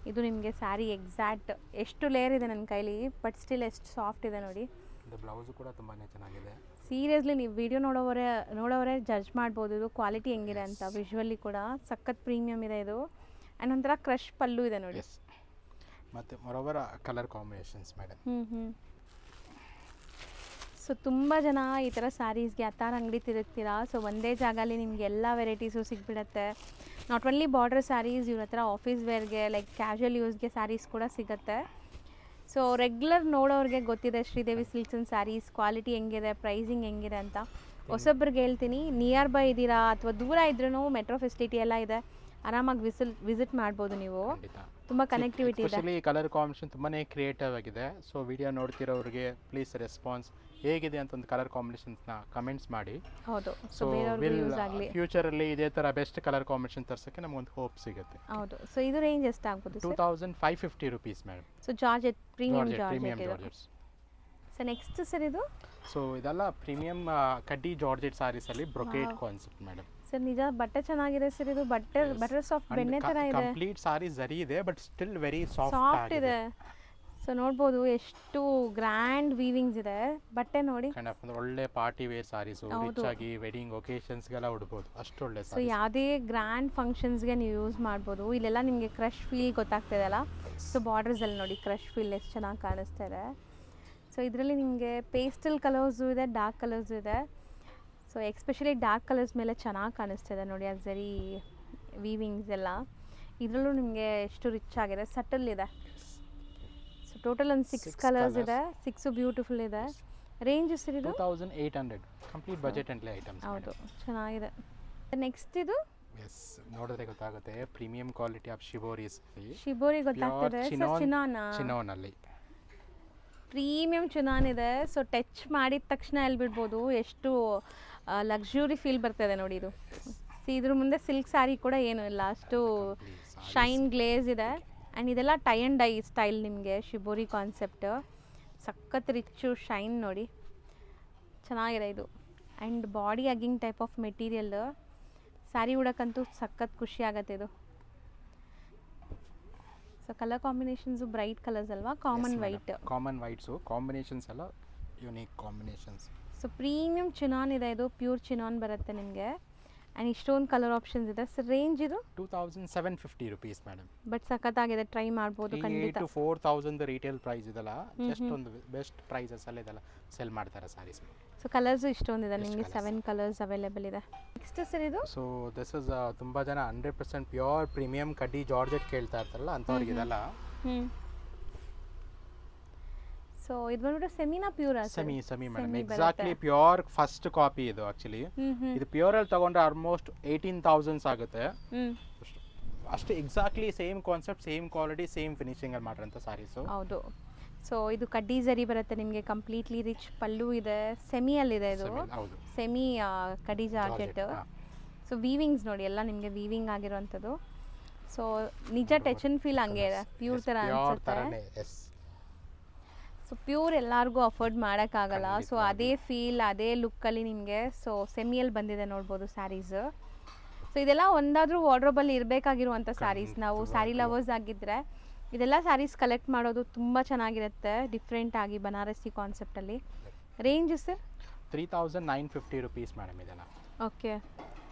ಇದು ನಿಮಗೆ ಸ್ಯಾರಿ ಎಕ್ಸಾಕ್ಟ್ ಎಷ್ಟು ಲೇಯರ್ ಇದೆ ನನ್ನ ಕೈಲಿ, ಬಟ್ ಸ್ಟಿಲ್ ಎಷ್ಟು ಸಾಫ್ಟ್ ಇದೆ ನೋಡಿ. ಬ್ಲೌಸು ಕೂಡ ತುಂಬಾ ಚೆನ್ನಾಗಿದೆ. ಸೀರಿಯಸ್ಲಿ ನೀವು ವಿಡಿಯೋ ನೋಡೋವರೇ ಜಡ್ಜ್ ಮಾಡ್ಬೋದು ಇದು ಕ್ವಾಲಿಟಿ ಹೆಂಗಿದೆ ಅಂತ. ವಿಜುವಲಿ ಕೂಡ ಸಖತ್ ಪ್ರೀಮಿಯಮ್ ಇದೆ ಇದು. ಆ್ಯಂಡ್ ಒಂಥರ ಕ್ರಶ್ ಪಲ್ಲು ಇದೆ ನೋಡಿ. ಮತ್ತು ಮೊರೋವರ್ ಕಲರ್ ಕಾಂಬಿನೇಷನ್ಸ್ ಮೇಡಮ್. ಸೊ ತುಂಬ ಜನ ಈ ಥರ ಸ್ಯಾರೀಸ್ಗೆ ಅತ್ತಾರ ಅಂಗಡಿ ತಿರುಗ್ತೀರಾ, ಸೊ ಒಂದೇ ಜಾಗದಲ್ಲಿ ನಿಮಗೆ ಎಲ್ಲ ವೆರೈಟೀಸು ಸಿಗ್ಬಿಡುತ್ತೆ. ನಾಟ್ ಓನ್ಲಿ ಬಾರ್ಡರ್ ಸ್ಯಾರೀಸ್, ಇವ್ರ ಹತ್ರ ಆಫೀಸ್ ವೇರ್ಗೆ ಲೈಕ್ ಕ್ಯಾಶುವಲ್ ಯೂಸ್ಗೆ ಸ್ಯಾರೀಸ್ ಕೂಡ ಸಿಗುತ್ತೆ. ಸೊ ರೆಗ್ಯುಲರ್ ನೋಡೋರಿಗೆ ಗೊತ್ತಿದೆ Sridevi silks and sarees quality ಹೆಂಗಿದೆ, ಪ್ರೈಸಿಂಗ್ ಹೆಂಗಿದೆ ಅಂತ. ಹೊಸೊಬ್ರಿಗೆ ಹೇಳ್ತೀನಿ, ನಿಯರ್ ಬೈ ಇದ್ದೀರಾ ಅಥವಾ ದೂರ ಇದ್ರೂ ಮೆಟ್ರೋ ಫೆಸಿಲಿಟಿ ಎಲ್ಲ ಇದೆ, ಆರಾಮಾಗಿ ವಿಸಿಟ್ ಮಾಡ್ಬೋದು ನೀವು. ತುಂಬ ಕನೆಕ್ಟಿವಿಟಿ ಇದೆ. ಸ್ಪೆಷಲಿ ಕಲರ್ ಕಾಂಬಿನೇಷನ್ ತುಂಬಾ ಕ್ರಿಯೇಟಿವ್ ಆಗಿದೆ. ಸೊ ವಿಡಿಯೋ ನೋಡ್ತಿರೋರಿಗೆ ಪ್ಲೀಸ್ ರೆಸ್ಪಾನ್ಸ್ ಹೇಗಿದೆ ಅಂತ ಒಂದು ಕಲರ್ ಕಾಂಬಿನೇಷನ್ಸ್ನ ಕಮೆಂಟ್ಸ್ ಮಾಡಿ. ಹೌದು. ಸೊ ಫ್ಯೂಚರಲ್ಲಿ ಇದೇ ಥರ ಬೆಸ್ಟ್ ಕಲರ್ ಕಾಂಬಿನೇಷನ್ ತರ್ಸೋಕ್ಕೆ ನಮಗೊಂದು ಹೋಪ್ ಸಿಗುತ್ತೆ. ಹೌದು. ಸೊ ಇದು ರೇಂಜ್ ಎಷ್ಟಾಗ್ಬೋದು? 2550 rupees madam. So georgette, premium georgette. So next sir ಇದು? ಸೊ ಇದೆಲ್ಲ ಪ್ರೀಮಿಯಂ ಕಡ್ಡಿ ಜಾರ್ಜೆಟ್ ಸಾರೀಸಲ್ಲಿ ಬ್ರೊಕೇಟ್ ಕಾನ್ಸೆಪ್ಟ್ ಮೇಡಮ್. ಸರ್ ನಿಜ ಬಟ್ಟೆ ಚೆನ್ನಾಗಿದೆ ಸರ್. ಇದು ಬಟರ್ ಸಾಫ್ಟ್ ಬೆಣ್ಣೆ ಥರ ಇದೆ. ಕಂಪ್ಲೀಟ್ ಸಾರಿ ಜರಿ ಇದೆ, ಬಟ್ ಸ್ಟಿಲ್ ವೆರಿ ಸಾಫ್ಟ್ ಇದೆ. ಸೊ ನೋಡ್ಬೋದು ಎಷ್ಟು ಗ್ರ್ಯಾಂಡ್ ವೀವಿಂಗ್ಸ್ ಇದೆ. ಬಟ್ಟೆ ನೋಡಿ, ಒಳ್ಳೆ ಪಾರ್ಟಿ ವೇರ್ ಸಾರೀಸ್, ರಿಚ್ ಆಗಿ ವೆಡ್ಡಿಂಗ್ ಒಕೇಶನ್ಸ್ಗೆಲ್ಲ ಉಡ್ಬೋದು, ಅಷ್ಟು ಒಳ್ಳೆ. ಸೊ ಯಾವುದೇ ಗ್ರ್ಯಾಂಡ್ ಫಂಕ್ಷನ್ಸ್ಗೆ ನೀವು ಯೂಸ್ ಮಾಡ್ಬೋದು. ಇಲ್ಲೆಲ್ಲ ನಿಮಗೆ ಕ್ರಶ್ ಫೀಲ್ ಗೊತ್ತಾಗ್ತಿದೆ ಅಲ್ಲ. ಸೊ ಬಾರ್ಡರ್ಸಲ್ಲಿ ನೋಡಿ ಕ್ರಶ್ ಫೀಲ್ ಎಷ್ಟು ಚೆನ್ನಾಗಿ ಕಾಣಿಸ್ತಾ ಇದೆ. ಸೊ ಇದರಲ್ಲಿ ನಿಮಗೆ ಪೇಸ್ಟಲ್ ಕಲರ್ಸು ಇದೆ, ಡಾರ್ಕ್ ಕಲರ್ಸು ಇದೆ. ಸೊ ಎಕ್ಸ್ಪೆಷಲಿ ಡಾರ್ಕ್ ಕಲರ್ಸ್ ಮೇಲೆ ಚೆನ್ನಾಗಿ ಕಾಣಿಸ್ತಿದೆ ನೋಡಿ, ಅದು ಸರಿ ವೀವಿಂಗ್ಸ್ ಎಲ್ಲ. ಇದರಲ್ಲೂ ನಿಮಗೆ ಎಷ್ಟು ರಿಚ್ ಆಗಿದೆ, ಸಟಲ್ ಇದೆ. ಸೊ ಟೋಟಲ್ ಒಂದು 6 ಕಲರ್ಸ್ ಇದೆ, 6 ಬ್ಯೂಟಿಫುಲ್ ಇದೆ. ರೇಂಜ್ ಸರ್ ಇದು? 2800 ಕಂಪ್ಲೀಟ್ ಬಜೆಟ್ ಅಂಡ್ಲಿ ಐಟಮ್ಸ್. ಹೌದು, ಚೆನ್ನಾಗಿದೆ. ನೆಕ್ಸ್ಟ್ ಇದು? ಎಸ್, ನೋಡಿದ್ರೆ ಗೊತ್ತಾಗುತ್ತೆ premium quality of shiboris. Shibori ಗೊತ್ತಾಗ್ತಿದೆ ಸರ್. ಚಿನಾನ್ ಅಲ್ಲಿ ಪ್ರೀಮಿಯಂ ಚಿನಾನ್ ಇದೆ. ಸೊ ಟಚ್ ಮಾಡಿದ ತಕ್ಷಣ ಹೇಳ್ಬಿಡ್ಬೋದು ಎಷ್ಟು ಲಕ್ಸುರಿ ಫೀಲ್ ಬರ್ತದೆ ನೋಡಿ ಇದು. ಇದ್ರ ಮುಂದೆ ಸಿಲ್ಕ್ ಸ್ಯಾರಿ ಕೂಡ ಏನೂ ಇಲ್ಲ, ಅಷ್ಟು ಶೈನ್ ಗ್ಲೇಸ್ ಇದೆ. ಆ್ಯಂಡ್ ಇದೆಲ್ಲ ಟೈ ಆ್ಯಂಡ್ ಡೈ ಸ್ಟೈಲ್ ನಿಮಗೆ ಶಿಬೋರಿ ಕಾನ್ಸೆಪ್ಟ್. ಸಖತ್ ರಿಚ್ಚು ಶೈನ್ ನೋಡಿ, ಚೆನ್ನಾಗಿದೆ ಇದು. And body hugging type of material. Saree ಉಡೋಕ್ಕಂತೂ ಸಖತ್ ಖುಷಿ ಆಗುತ್ತೆ ಇದು. So colour combinations bright colours ಅಲ್ವಾ? ಕಾಮನ್ ವೈಟ್ಸು ಕಾಂಬಿನೇಷನ್ಸ್ ಎಲ್ಲ unique combinations. So premium chinon ಇದೆ, ಇದು ಪ್ಯೂರ್ ಚಿನಾನ್ ಬರುತ್ತೆ ನಿಮಗೆ. ಆ್ಯಂಡ್ ಇಷ್ಟೊಂದು ಕಲರ್ ಆಪ್ಷನ್ಸ್ ಇದೆ. ಸರ್ ರೇಂಜ್ ಇದು? 2750 rupees ಮೇಡಮ್. ಬಟ್ ಸಖತ್ತಾಗಿದೆ, ಟ್ರೈ ಮಾಡ್ಬೋದು ಖಂಡಿತ. 4000 ರಿಟೇಲ್ ಪ್ರೈಸ್ ಇದೆಲ್ಲ, ಜಸ್ಟ್ ಒಂದು ಬೆಸ್ಟ್ ಪ್ರೈಸಸ್ ಅಲ್ಲಿ ಇದೆಲ್ಲ ಸೆಲ್ ಮಾಡ್ತಾರೆ ಸಾರೀಸ್. ಸೊ ಕಲರ್ಸು ಇಷ್ಟೊಂದಿದೆ ನಿಮಗೆ, 7 ಕಲರ್ಸ್ ಅವೈಲೇಬಲ್ ಇದೆ. ನೆಕ್ಸ್ಟ್ ಸರ್ ಇದು? ಸೊ ದಿಸ್ ಇಸ್ ತುಂಬ ಜನ 100% ಪ್ಯೂರ್ ಪ್ರೀಮಿಯಂ ಕಡ್ಡಿ ಜಾರ್ಜೆಟ್ ಕೇಳ್ತಾ ಇರ್ತಾರಲ್ಲ, ಅಂಥವ್ರಿಗೆ ಇದೆಲ್ಲ. ಸೊ ಇದು ಬಂದ್ಬಿಟ್ಟು ಸೆಮಿನಾ pure? Semi madam, exactly pure first copy ಇದು. ಆಕ್ಚುಲಿ ಇದು ಪ್ಯೂರ್ ಅಲ್ಲಿ ತಗೊಂಡ್ರೆ ಆಲ್ಮೋಸ್ಟ್ 18,000 ಆಗುತ್ತೆ ಅಷ್ಟು. Exactly same concept, same quality, same finishing ಅಲ್ಲಿ ಮಾಡಿರೋಂಥ ಸಾರೀಸು. ಹೌದು. ಸೊ ಇದು ಕಡ್ಡಿ ಜರಿ ಬರುತ್ತೆ ನಿಮಗೆ, ಕಂಪ್ಲೀಟ್ಲಿ ರಿಚ್ ಪಲ್ಲು ಇದೆ, ಸೆಮಿಯಲ್ಲಿದೆ ಇದು, ಹೌದು ಸೆಮಿ ಕಡ್ಡಿ ಜಾರ್ಜೆಟ್. ಸೊ ವೀವಿಂಗ್ಸ್ ನೋಡಿ ಎಲ್ಲ ನಿಮಗೆ ವೀವಿಂಗ್ ಆಗಿರುವಂಥದ್ದು. ಸೊ ನಿಜ ಟಚ್ ಆ್ಯಂಡ್ ಫೀಲ್ ಹಂಗೆ ಇದೆ, ಪ್ಯೂರ್ ಥರ ಅನಿಸುತ್ತೆ. ಸೊ ಪ್ಯೂರ್ ಎಲ್ಲರಿಗೂ ಅಫೋರ್ಡ್ ಮಾಡೋಕ್ಕಾಗಲ್ಲ. ಸೊ ಅದೇ ಫೀಲ್ ಅದೇ ಲುಕ್ಕಲ್ಲಿ ನಿಮಗೆ ಸೊ ಸೆಮಿಯಲ್ಲಿ ಬಂದಿದೆ ನೋಡ್ಬೋದು ಸ್ಯಾರೀಸ್. ಸೊ ಇದೆಲ್ಲ ಒಂದಾದರೂ ವಾರ್ಡ್ರೋಬಲ್ಲಿ ಇರಬೇಕಾಗಿರುವಂಥ ಸ್ಯಾರೀಸ್. ನಾವು ಸ್ಯಾರಿ ಲವರ್ಸ್ ಆಗಿದ್ದರೆ ಇದೆಲ್ಲ ಸ್ಯಾರೀಸ್ ಕಲೆಕ್ಟ್ ಮಾಡೋದು ತುಂಬ ಚೆನ್ನಾಗಿರುತ್ತೆ, ಡಿಫ್ರೆಂಟ್ ಆಗಿ ಬನಾರಸಿ ಕಾನ್ಸೆಪ್ಟಲ್ಲಿ. ರೇಂಜ್ ಸರ್ 3950 ರುಪೀಸ್ ಮೇಡಮ್ ಇದೆಲ್ಲ. ಓಕೆ.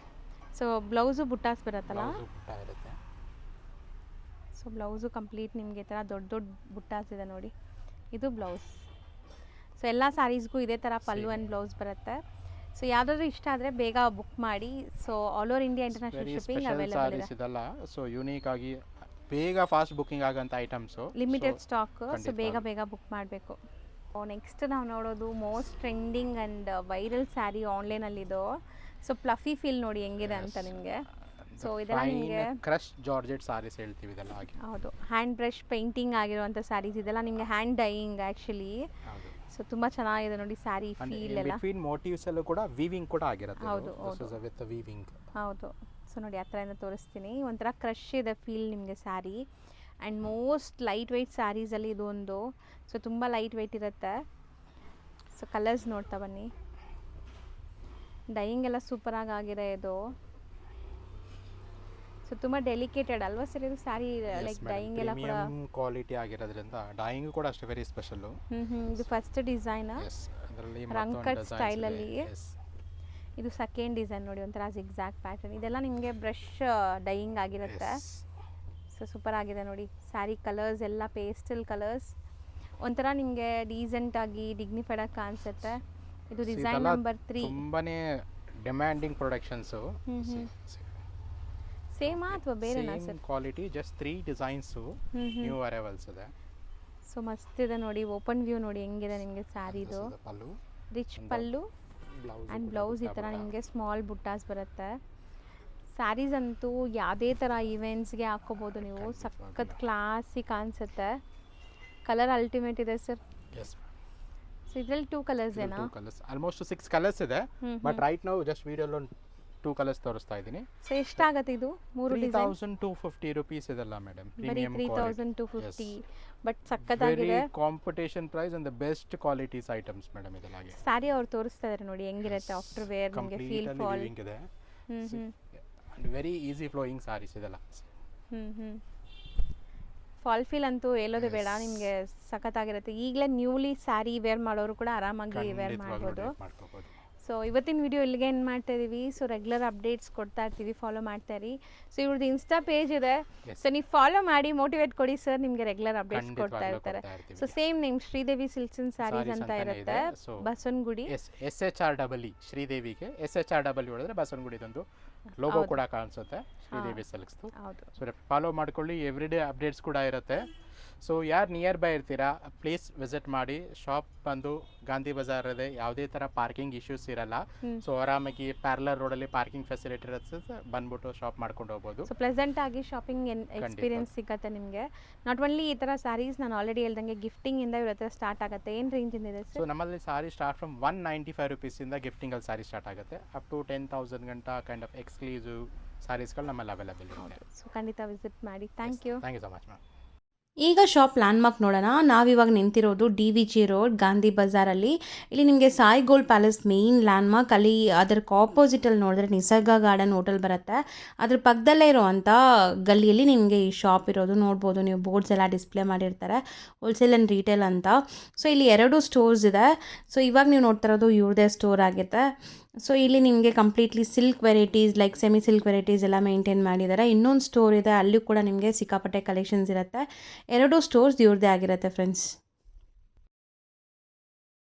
ಸೊ ಬ್ಲೌಸು ಬುಟ್ಟಾಸ್ ಬರುತ್ತಲ್ಲ, ಇರುತ್ತೆ. ಸೊ ಬ್ಲೌಸು ಕಂಪ್ಲೀಟ್ ನಿಮಗೆ ಈ ಥರ ದೊಡ್ಡ ದೊಡ್ಡ ಬುಟ್ಟಾಸ್ ಇದೆ ನೋಡಿ, ಇದು ಬ್ಲೌಸ್. ಸೊ ಎಲ್ಲ ಸ್ಯಾರೀಸ್ಗೂ ಇದೇ ಥರ ಪಲ್ಲು ಆ್ಯಂಡ್ ಬ್ಲೌಸ್ ಬರುತ್ತೆ. ಸೊ ಯಾವುದಾದ್ರೂ ಇಷ್ಟ ಆದರೆ ಬೇಗ ಬುಕ್ ಮಾಡಿ. So all over India international shipping available ಇದೆ. ಇದೆಲ್ಲ ಸೊ ಯೂನಿಕ್ ಆಗಿ ಬೇಗ ಫಾಸ್ಟ್ ಬುಕಿಂಗ್ ಆಗೋಂಥ ಐಟಮ್ಸು, ಲಿಮಿಟೆಡ್ ಸ್ಟಾಕ್. ಸೊ ಬೇಗ ಬೇಗ ಬುಕ್ ಮಾಡಬೇಕು. ನೆಕ್ಸ್ಟ್ ನಾವು ನೋಡೋದು most trending and viral sari ಆನ್ಲೈನಲ್ಲಿದು. ಸೊ ಪ್ಲಫಿ ಫೀಲ್ ನೋಡಿ ಹೆಂಗಿದೆ ಅಂತ ನಿಮಗೆ. ಸೊ ಇದೆಲ್ಲ ನಿಮಗೆ ಕ್ರಶ್ ಜಾರ್ಜೆಟ್ ಸಾರೀಸ್ ಹೇಳ್ತೀವಿ ಇದೆಲ್ಲ. ಹೌದು, ಹ್ಯಾಂಡ್ ಬ್ರಷ್ ಪೇಂಟಿಂಗ್ ಆಗಿರುವಂಥ ಸ್ಯಾರೀಸ್ ಇದೆಲ್ಲ ನಿಮಗೆ, ಹ್ಯಾಂಡ್ ಡೈಯಿಂಗ್ ಆ್ಯಕ್ಚುಲಿ. ಸೊ ತುಂಬ ಚೆನ್ನಾಗಿದೆ ನೋಡಿ ಸ್ಯಾರಿ ಫೀಲ್ ಎಲ್ಲ. ಬಿಟ್ವೀನ್ ಮೋಟಿವ್ಸ್ ಎಲ್ಲೂ ಕೂಡ ವೀವಿಂಗ್ ಕೂಡ ಆಗಿರುತ್ತೆ. ಹೌದು ಹೌದು ವಿತ್ ವೀವಿಂಗ್. ಹೌದು. ಸೊ ನೋಡಿ ಆ ಥರದಿಂದ ತೋರಿಸ್ತೀನಿ. ಒಂಥರ ಕ್ರಶ್ ಇದೆ ಫೀಲ್ ನಿಮಗೆ sari. And most light weight ಸ್ಯಾರೀಸಲ್ಲಿ ಇದು ಒಂದು. ಸೊ ತುಂಬ ಲೈಟ್ ವೆಯ್ಟ್ ಇರುತ್ತೆ. ಸೊ ಕಲರ್ಸ್ ನೋಡ್ತಾ ಬನ್ನಿ. ಡೈಯಿಂಗ್ ಎಲ್ಲ ಸೂಪರಾಗಿ ಆಗಿದೆ ಇದು. ಸೊ ತುಂಬ ಡೆಲಿಕೇಟೆಡ್ ಅಲ್ವಾ ಸರ್ ಇದು ಸ್ಯಾರಿ, ಲೈಕ್ ಡೈಯಿಂಗ್ ಎಲ್ಲ ಕೂಡ ಕ್ವಾಲಿಟಿ ಆಗಿರೋದ್ರಿಂದ ಡೈಯಿಂಗ್ ಕೂಡ ಅಷ್ಟು ವೆರಿ ಸ್ಪೆಷಲ್. ಇದು ಫಸ್ಟ್ ಡಿಸೈನ್ ರಂಕಟ್ ಸ್ಟೈಲಲ್ಲಿ. ಇದು ಸೆಕೆಂಡ್ ಡಿಸೈನ್ ನೋಡಿ, ಒಂಥರ ಜಿಗ್ಜಾಗ್ ಪ್ಯಾಟರ್ನ್. ಇದೆಲ್ಲ ನಿಮಗೆ ಬ್ರಷ್ ಡೈಯಿಂಗ್ ಆಗಿರುತ್ತೆ. ಸೊ ಸೂಪರ್ ಆಗಿದೆ ನೋಡಿ ಸ್ಯಾರಿ. ಕಲರ್ಸ್ ಎಲ್ಲ ಪೇಸ್ಟಲ್ ಕಲರ್ಸ್, ಒಂಥರ ನಿಮಗೆ ಡೀಸೆಂಟಾಗಿ ಡಿಗ್ನಿಫೈಡ್ ಆಗಿ ಕಾಣಿಸುತ್ತೆ. ಇದು ಡಿಸೈನ್ ನಂಬರ್ 3. ತುಂಬಾನೇ ಡಿಮ್ಯಾಂಡಿಂಗ್ ಪ್ರೊಡಕ್ಷನ್ಸು. ಸೇಮಾ ಅಥವಾ ಬೇರೆನಾ sir? Quality just 3 designs new arrivals ಇದೆ. ಸೊ ಮಸ್ತ್ ಇದೆ ನೋಡಿ. ಓಪನ್ ವ್ಯೂ ನೋಡಿ ಹೆಂಗಿದೆ ನಿಮಗೆ ಸ್ಯಾರಿದು. ರಿಚ್ ಪಲ್ಲು ಆ್ಯಂಡ್ ಬ್ಲೌಸ್ ಈ ಥರ ನಿಮಗೆ ಸ್ಮಾಲ್ ಬುಟ್ಟಾಸ್ ಬರುತ್ತೆ. ಸ್ಯಾರೀಸ್ ಅಂತೂ ಯಾವುದೇ ಥರ ಈವೆಂಟ್ಸ್ಗೆ ಹಾಕ್ಕೋಬೋದು ನೀವು, ಸಖತ್ ಕ್ಲಾಸಿಕ್ ಅನಿಸುತ್ತೆ. ಕಲರ್ ಅಲ್ಟಿಮೇಟ್ ಇದೆ ಸರ್. ಸೊ ಇದರಲ್ಲಿ 2 ಕಲರ್ಸ್ ಏನಾ? ಆಲ್ಮೋಸ್ಟ್ 6 ಕಲರ್ಸ್ ಇದೆ, ಬಟ್ ರೈಟ್ ನಾವು ಜಸ್ಟ್ ವಿಡಿಯೋಲಿ 2 ಕಲರ್ಸ್ ತೋರಿಸ್ತಾ ಇದ್ದೀನಿ. ಸೊ ಎಷ್ಟಾಗುತ್ತೆ ಇದು? 3 ಡಿಸೈನ್ 3250 ರುಪೀಸ್ ಇದೆಲ್ಲ ಮೇಡಮ್. ಬರೀ 3250. ಬಟ್ ಸಖತ್ತಾಗಿದೆ. Competition price and the best qualities items madam ಇದೆಲ್ಲ. ಸ್ಯಾರಿ ಅವ್ರು ತೋರಿಸ್ತಾ ಇದ್ದಾರೆ ನೋಡಿ ಹೆಂಗಿರುತ್ತೆ ಆಫ್ಟರ್ ವೇರ್ ನಿಮಗೆ ಫೀಲ್ ಫಾಲ್ ಇದೆ. ವೆರಿ ಈಸಿ ಫ್ಲೋಯಿಂಗ್ ಸಾರೀಸ್ ಇದೆಲ್ಲ. ಫಾಲ್ ಫೀಲ್ ಅಂತೂ ಹೇಳೋದೇ ಬೇಡ, ನಿಮಗೆ ಸಖತ್ತಾಗಿರುತ್ತೆ. ಈಗಲೇ ನ್ಯೂಲಿ ಸ್ಯಾರಿ ವೇರ್ ಮಾಡೋರು ಕೂಡ ಆರಾಮಾಗಿ ವೇರ್ ಮಾಡ್ಬೋದು. ಸೊ ಇವತ್ತಿನ ವಿಡಿಯೋ ಇಲ್ಲಿಗೆ ಏನು ಮಾಡ್ತಾ ಇದ್ದೀವಿ. ಸೊ ರೆಗ್ಯುಲರ್ ಅಪ್ಡೇಟ್ಸ್ ಕೊಡ್ತಾ ಇರ್ತೀವಿ, ಫಾಲೋ ಮಾಡ್ತಾ ಇರಿ. ಸೊ ಇವ್ರದ್ದು ಇನ್ಸ್ಟಾ ಪೇಜ್ ಇದೆ, ಸೊ ನೀವು ಫಾಲೋ ಮಾಡಿ ಮೋಟಿವೇಟ್ ಕೊಡಿ ಸರ್, ನಿಮಗೆ ರೆಗ್ಯುಲರ್ ಅಪ್ಡೇಟ್ಸ್ ಕೊಡ್ತಾ ಇರ್ತಾರೆ. So same name Sridevi silks and saris ಅಂತ ಇರುತ್ತೆ, ಬಸವನಗುಡಿ. SHREE ಶ್ರೀದೇವಿಗೆ SHREE ಹೊಡೆದ್ರೆ ಬಸವನಗುಡಿದೊಂದು ಲೋಗೋ ಕೂಡ ಕಾಣಿಸುತ್ತೆ, ಶ್ರೀದೇವಿ ಸಿಲ್ಕ್ಸ್. ಸೊ ಫಾಲೋ ಮಾಡ್ಕೊಳ್ಳಿ, ಎವ್ರಿ ಡೇ ಅಪ್ಡೇಟ್ಸ್ ಕೂಡ ಇರುತ್ತೆ. ಸೊ ಯಾರು ನಿಯರ್ ಬೈ ಇರ್ತೀರಾ ಪ್ಲೀಸ್ ವಿಸಿಟ್ ಮಾಡಿ. ಶಾಪ್ ಬಂದು ಗಾಂಧಿ ಬಜಾರ್ ಇದೆ, ಯಾವುದೇ ಥರ ಪಾರ್ಕಿಂಗ್ ಇಶ್ಯೂಸ್ ಇರಲ್ಲ. ಸೊ ಆರಾಮಾಗಿ ಪ್ಯಾರಲರ್ ರೋಡಲ್ಲಿ ಪಾರ್ಕಿಂಗ್ ಫೆಸಿಲಿಟಿ ಇರುತ್ತೆ, ಬಂದ್ಬಿಟ್ಟು ಶಾಪ್ ಮಾಡ್ಕೊಂಡು ಹೋಗ್ಬೋದು. ಸೊ ಪ್ಲೆಸೆಂಟ್ ಆಗಿ ಶಾಪಿಂಗ್ ಎಕ್ಸ್ಪೀರಿಯನ್ಸ್ ಸಿಗುತ್ತೆ ನಿಮಗೆ. ನಾಟ್ ಓನ್ಲಿ ಈ ಥರ ಸ್ಯಾರೀಸ್, ನಾನು ಆಲ್ರೆಡಿ ಹೇಳ್ದಂಗೆ ಗಿಫ್ಟಿಂಗಿಂದ ಇವ್ರ ಹತ್ರ ಸ್ಟಾರ್ಟ್ ಆಗುತ್ತೆ. ಏನು ರೇಂಜಿಂದ ಇದೆ ಸರ್? ಸೊ ನಮ್ಮಲ್ಲಿ ಸಾರಿ ಸ್ಟಾರ್ಟ್ ಫ್ರಮ್ 195 ರುಪೀಸಿಂದ ಗಿಫ್ಟಿಂಗಲ್ಲಿ ಸಾರಿ ಸ್ಟಾರ್ಟ್ ಆಗುತ್ತೆ, ಅಪ್ ಟು 10,000 ಗಂಟ ಕೈಂಡ್ ಆಫ್ ಎಕ್ಸ್ಕ್ಲೂಸಿವ್ ಸಾರೀಸ್ಗಳು ನಮ್ಮಲ್ಲಿ ಅವೈಲೇಬಲ್ ಇದೆ. ಸೊ ಖಂಡಿತ ವಿಸಿಟ್ ಮಾಡಿ. Thank you so much ma'am. ಈಗ ಶಾಪ್ ಲ್ಯಾಂಡ್ಮಾರ್ಕ್ ನೋಡೋಣ. ನಾವಿವಾಗ ನಿಂತಿರೋದು DVG ರೋಡ್ ಗಾಂಧಿ ಬಜಾರಲ್ಲಿ. ಇಲ್ಲಿ ನಿಮಗೆ Sai gold palace main landmark. ಅಲ್ಲಿ ಅದರ ಆಪೋಸಿಟಲ್ಲಿ ನೋಡಿದ್ರೆ ನಿಸರ್ಗ ಗಾರ್ಡನ್ ಹೋಟೆಲ್ ಬರುತ್ತೆ. ಅದ್ರ ಪಕ್ಕದಲ್ಲೇ ಇರೋವಂಥ ಗಲ್ಲಿಯಲ್ಲಿ ನಿಮಗೆ ಈ ಶಾಪ್ ಇರೋದು ನೋಡ್ಬೋದು. ನೀವು ಬೋರ್ಡ್ಸ್ ಎಲ್ಲ ಡಿಸ್ಪ್ಲೇ ಮಾಡಿರ್ತಾರೆ, ಹೋಲ್ಸೇಲ್ ಆ್ಯಂಡ್ ರೀಟೇಲ್ ಅಂತ. ಸೊ ಇಲ್ಲಿ 2 ಸ್ಟೋರ್ಸ್ ಇದೆ. ಸೊ ಇವಾಗ ನೀವು ನೋಡ್ತಾ ಇರೋದು ಇವ್ರದೇ ಸ್ಟೋರ್ ಆಗುತ್ತೆ. ಸೊ ಇಲ್ಲಿ ನಿಮಗೆ completely silk varieties like semi silk varieties ಎಲ್ಲ ಮೇಂಟೈನ್ ಮಾಡಿದ್ದಾರೆ. ಇನ್ನೊಂದು ಸ್ಟೋರ್ ಇದೆ, ಅಲ್ಲೂ ಕೂಡ ನಿಮಗೆ ಸಿಕ್ಕಾಪಟ್ಟೆ ಕಲೆಕ್ಷನ್ಸ್ ಇರುತ್ತೆ. 2 ಸ್ಟೋರ್ಸ್ ಇವ್ರದ್ದೇ ಆಗಿರುತ್ತೆ ಫ್ರೆಂಡ್ಸ್.